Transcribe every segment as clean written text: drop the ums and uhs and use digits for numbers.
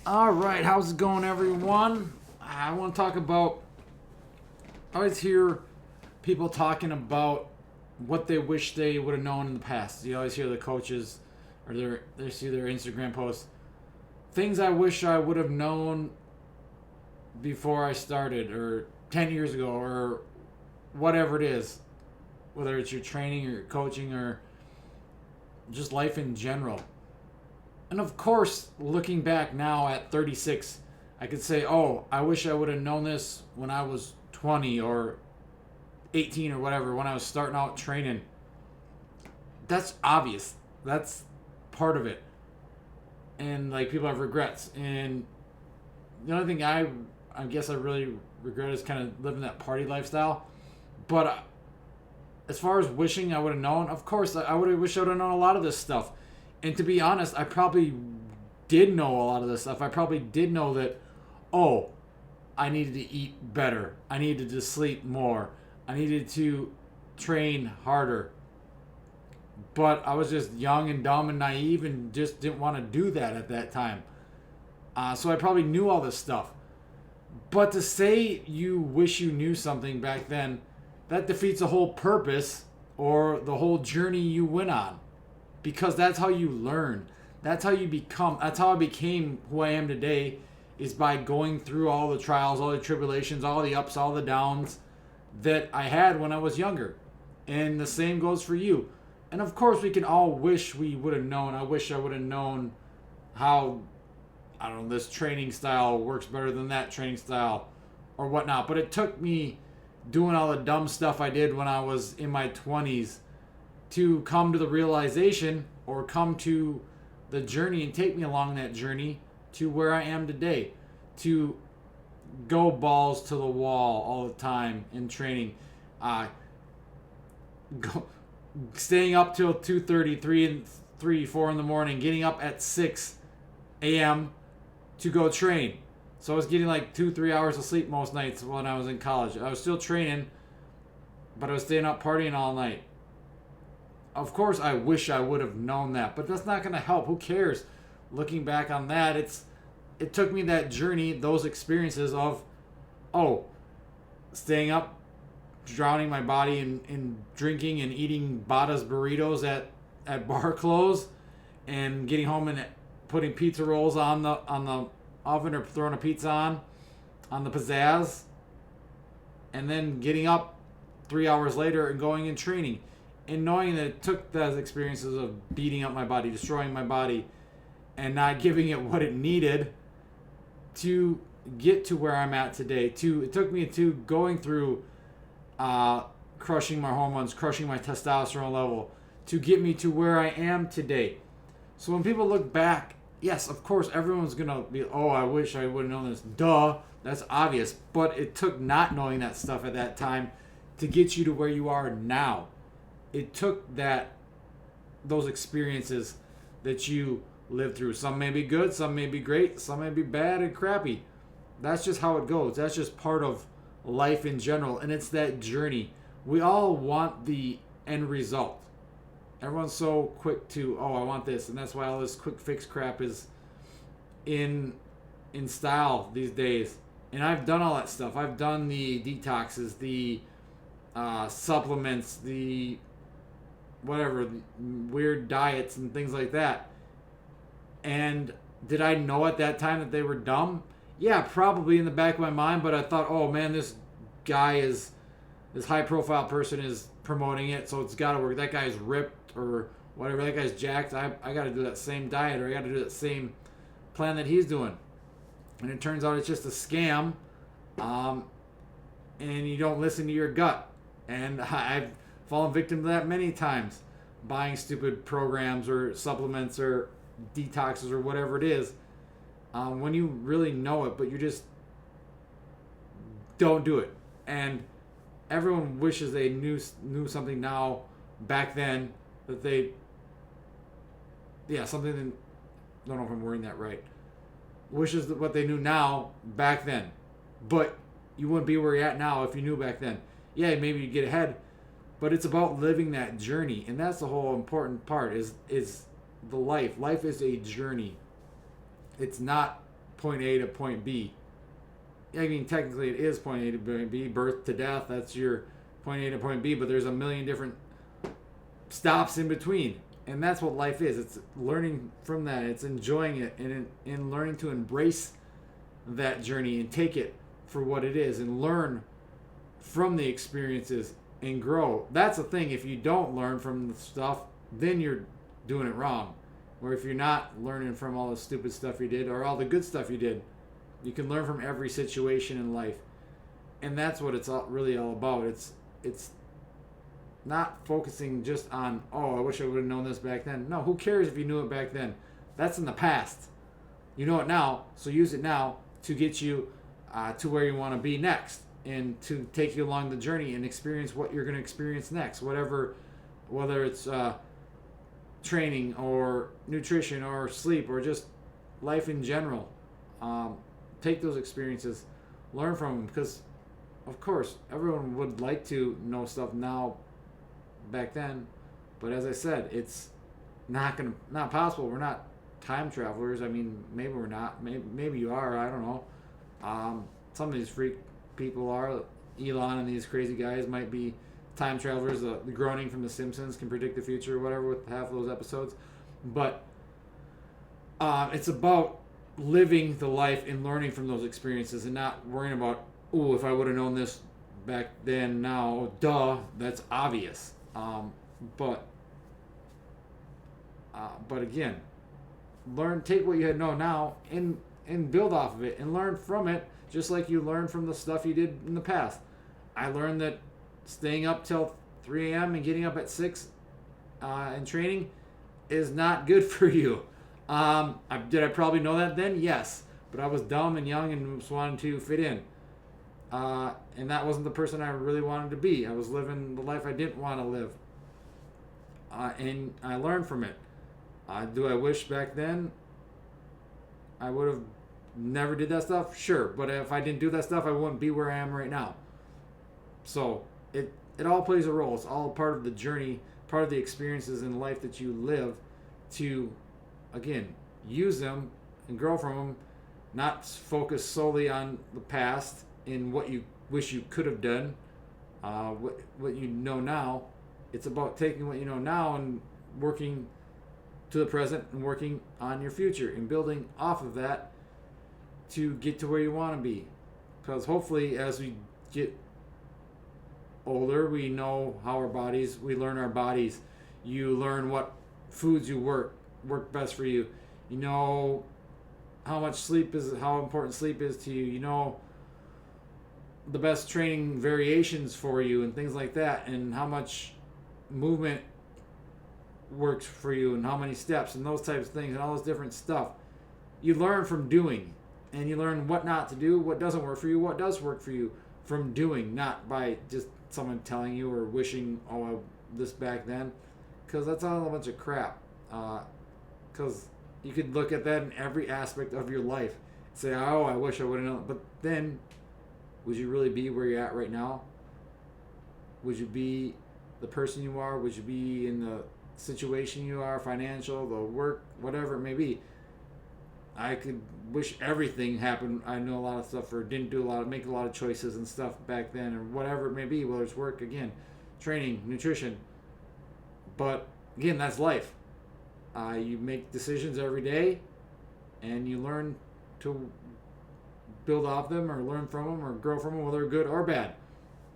All right, how's it going, everyone? I want to talk about. I always hear people talking about what they wish they would have known in the past. You always hear the coaches or they see their Instagram posts. Things I wish I would have known before I started, or 10 years ago, or whatever it is. Whether it's your training or your coaching or just life in general. And of course, looking back now at 36, I could say, oh, I wish I would have known this when I was 20 or 18 or whatever, when I was starting out training. That's obvious. That's part of it. And like people have regrets. And the only thing I guess I really regret is kind of living that party lifestyle. But as far as wishing I would have known, of course, I would have wished I would have known a lot of this stuff. And to be honest, I probably did know a lot of this stuff. I probably did know that, oh, I needed to eat better. I needed to sleep more. I needed to train harder. But I was just young and dumb and naive and just didn't want to do that at that time. So I probably knew all this stuff. But to say you wish you knew something back then, that defeats the whole purpose or the whole journey you went on. Because that's how you learn. That's how you become. That's how I became who I am today, is by going through all the trials, all the tribulations, all the ups, all the downs that I had when I was younger. And the same goes for you. And of course, we can all wish we would have known. I wish I would have known how, I don't know, this training style works better than that training style or whatnot. But it took me doing all the dumb stuff I did when I was in my 20s to come to the realization or come to the journey and take me along that journey to where I am today. To go balls to the wall all the time in training. Staying up till 2:30, 3, 4 in the morning, getting up at 6 a.m. to go train. So I was getting like 2-3 hours of sleep most nights when I was in college. I was still training, but I was staying up partying all night. Of course, I wish I would have known that, but that's not going to help. Who cares? Looking back on that, it took me that journey, those experiences of, staying up, drowning my body in drinking and eating Bada's burritos at bar close, and getting home and putting pizza rolls on the oven or throwing a pizza on the pizzazz, and then getting up 3 hours later and going and training. And knowing that it took those experiences of beating up my body, destroying my body, and not giving it what it needed to get to where I'm at today. It took me to going through crushing my hormones, crushing my testosterone level, to get me to where I am today. So when people look back, yes, of course, everyone's going to be, oh, I wish I would have known this. Duh, that's obvious. But it took not knowing that stuff at that time to get you to where you are now. It took those experiences that you lived through. Some may be good, some may be great, some may be bad and crappy. That's just how it goes. That's just part of life in general, and it's that journey. We all want the end result. Everyone's so quick to, I want this, and that's why all this quick fix crap is in style these days. And I've done all that stuff. I've done the detoxes, the supplements, the whatever, the weird diets and things like that. And did I know at that time that they were dumb? Yeah, probably in the back of my mind, but I thought, oh man, this high profile person is promoting it, so it's got to work. That guy's ripped or whatever, that guy's jacked. I got to do that same diet, or I got to do that same plan that he's doing. And it turns out it's just a scam, and you don't listen to your gut. And I've fallen victim to that many times, buying stupid programs or supplements or detoxes or whatever it is, when you really know it, but you just don't do it. And everyone wishes they knew something now, back then, that something that, I don't know if I'm wording that right, wishes that what they knew now, back then. But you wouldn't be where you're at now if you knew back then. Yeah, maybe you'd get ahead, but it's about living that journey. And that's the whole important part, is the life. Life is a journey. It's not point A to point B. I mean, technically it is point A to point B, birth to death, that's your point A to point B, but there's a million different stops in between. And that's what life is. It's learning from that. It's enjoying it and learning to embrace that journey and take it for what it is and learn from the experiences and grow. That's the thing. If you don't learn from the stuff, then you're doing it wrong. Or if you're not learning from all the stupid stuff you did or all the good stuff you did, you can learn from every situation in life. And that's what it's really all about. It's not focusing just on, oh, I wish I would have known this back then. No, who cares if you knew it back then? That's in the past. You know it now, so use it now to get you to where you want to be next and to take you along the journey and experience what you're going to experience next. Whether it's training or nutrition or sleep or just life in general. Take those experiences, learn from them, because, of course, everyone would like to know stuff now back then, but as I said, it's not possible. We're not time travelers. I mean, maybe we're not. Maybe you are. I don't know. Some of these freak people are. Elon and these crazy guys might be time travelers. The Groening from The Simpsons can predict the future or whatever with half of those episodes. But it's about living the life and learning from those experiences and not worrying about, oh, if I would have known this back then, now, duh, that's obvious. But again, take what you had known now and build off of it and learn from it, just like you learned from the stuff you did in the past. I learned that staying up till 3 a.m. and getting up at 6 and training is not good for you. Did I probably know that then? Yes. But I was dumb and young and just wanted to fit in. And that wasn't the person I really wanted to be. I was living the life I didn't want to live. And I learned from it. Do I wish back then I would have never did that stuff? Sure. But if I didn't do that stuff, I wouldn't be where I am right now. So it all plays a role. It's all part of the journey, part of the experiences in life that you live to, again, use them and grow from them, not focus solely on the past and what you wish you could have done, what you know now. It's about taking what you know now and working to the present and working on your future and building off of that to get to where you want to be. Because hopefully as we get older, we know how we learn our bodies. You learn what foods work best for you. You know how important sleep is to you. You know the best training variations for you and things like that, and how much movement works for you and how many steps and those types of things and all this different stuff. You learn from doing, and you learn what not to do, what doesn't work for you, what does work for you from doing, not by just someone telling you or wishing, oh, this back then, because that's all a bunch of crap. Because you could look at that in every aspect of your life, say, oh, I wish I would have known, but then would you really be where you're at right now? Would you be the person you are? Would you be in the situation you are, financial, the work, whatever it may be? I could wish everything happened. I know a lot of stuff, or didn't make a lot of choices and stuff back then, or whatever it may be, whether it's work, again, training, nutrition. But again, that's life. You make decisions every day, and you learn to build off them or learn from them or grow from them, whether they're good or bad.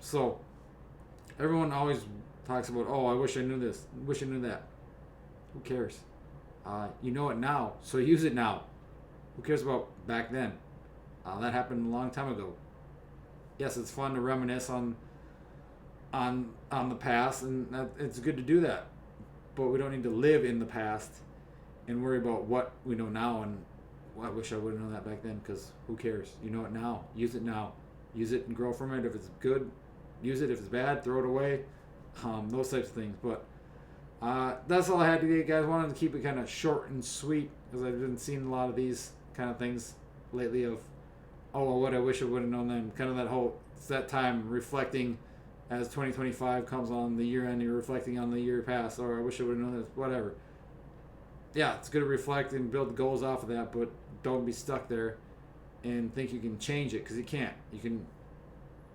So everyone always talks about, oh, I wish I knew this, wish I knew that. Who cares? You know it now, so use it now. Who cares about back then? That happened a long time ago. Yes, it's fun to reminisce on the past, and it's good to do that. But we don't need to live in the past and worry about what we know now and, well, I wish I would have known that back then, because who cares? You know it now. Use it now. Use it and grow from it. If it's good, use it. If it's bad, throw it away. Those types of things. But that's all I had today, guys. I wanted to keep it kind of short and sweet, because I've been seeing a lot of these kind of things lately of, oh, well, what I wish I would have known then. Kind of it's that time reflecting as 2025 comes on the year end, you're reflecting on the year past, or I wish I would have known this, whatever. Yeah, it's good to reflect and build goals off of that, but don't be stuck there and think you can change it, because you can't. You can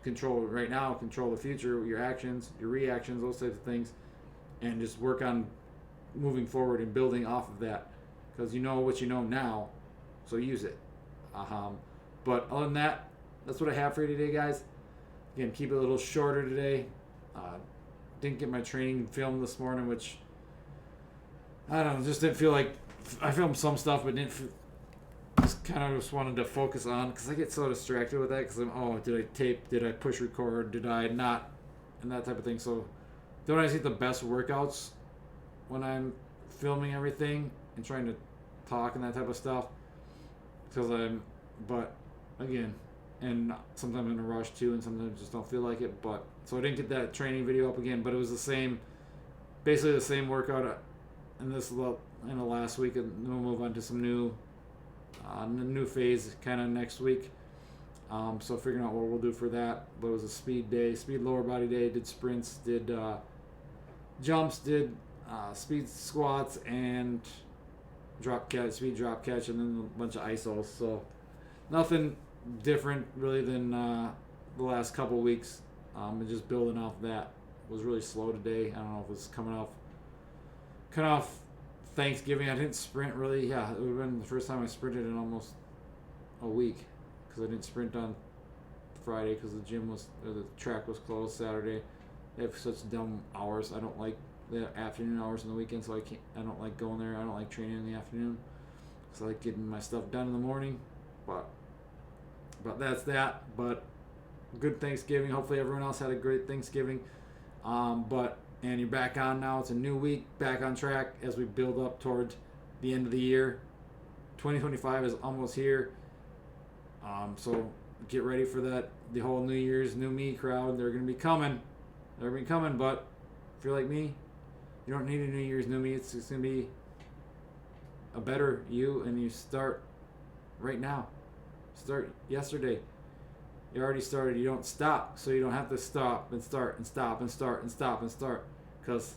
control it right now, control the future, your actions, your reactions, those types of things, and just work on moving forward and building off of that, because you know what you know now, so use it. But other than that, that's what I have for you today, guys. Again, keep it a little shorter today. Didn't get my training filmed this morning, which I don't know, just didn't feel like. I filmed some stuff, but just kind of just wanted to focus on, because I get so distracted with that, because did I tape, did I push record, did I not, and that type of thing. So don't always get the best workouts when I'm filming everything and trying to talk and that type of stuff, but again, and sometimes I'm in a rush too, and sometimes I just don't feel like it. But so I didn't get that training video up again, but it was basically the same workout in the last week, and then we'll move on to some new phase kind of next week. So figuring out what we'll do for that. But it was a speed lower body day. Did sprints, did jumps, did speed squats, and speed drop catch, and then a bunch of isos. So nothing different really than the last couple weeks. And just building off that. It was really slow today. I don't know if it was coming off Thanksgiving. I didn't sprint really. Yeah, it would have been the first time I sprinted in almost a week, because I didn't sprint on Friday because the track was closed Saturday. They have such dumb hours. I don't like the afternoon hours on the weekend, so I don't like going there. I don't like training in the afternoon, because I like getting my stuff done in the morning. But that's that. But good Thanksgiving. Hopefully everyone else had a great Thanksgiving. And you're back on now. It's a new week, back on track as we build up towards the end of the year. 2025 is almost here. So get ready for that. The whole New Year's, new me crowd. They're going to be coming. But if you're like me, you don't need a New Year's, new me. It's just going to be a better you, and you start right now. Start yesterday. You already started. You don't stop, so you don't have to stop and start and stop and start and stop and start, because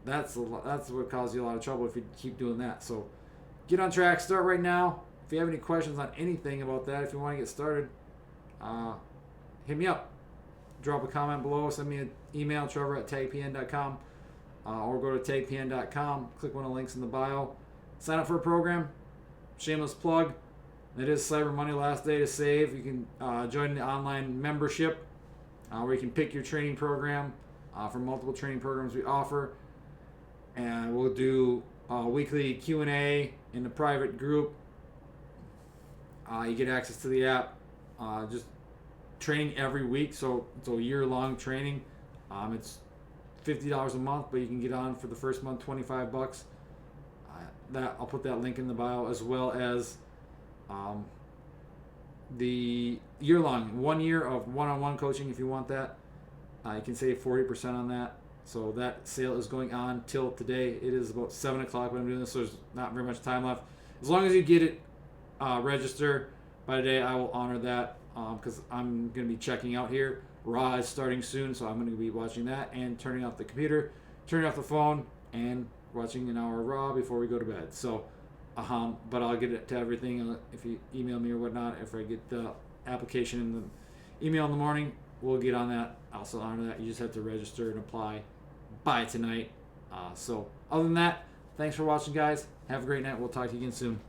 that's what causes you a lot of trouble if you keep doing that. So get on track. Start right now. If you have any questions on anything about that, if you want to get started, hit me up. Drop a comment below. Send me an email, trevor@tagpn.com, or go to tagpn.com. Click one of the links in the bio. Sign up for a program. Shameless plug. It is Cyber Monday, last day to save. You can join the online membership, where you can pick your training program from multiple training programs we offer. And we'll do weekly Q&A in the private group. You get access to the app. Just training every week, so it's a year-long training. It's $50 a month, but you can get on for the first month, $25. I'll put that link in the bio, as well as the year-long, 1 year of one-on-one coaching. If you want that, you can save 40% on that. So that sale is going on till today. It is about 7 o'clock when I'm doing this, so there's not very much time left. As long as you get it register by today, I will honor that, because I'm going to be checking out here. Raw is starting soon, so I'm going to be watching that and turning off the computer, turning off the phone, and watching an hour of Raw before we go to bed. So but I'll get it to everything if you email me or whatnot. If I get the application in the email in the morning, we'll get on that. I'll also honor that. You just have to register and apply by tonight. So other than that, thanks for watching, guys. Have a great night. We'll talk to you again soon.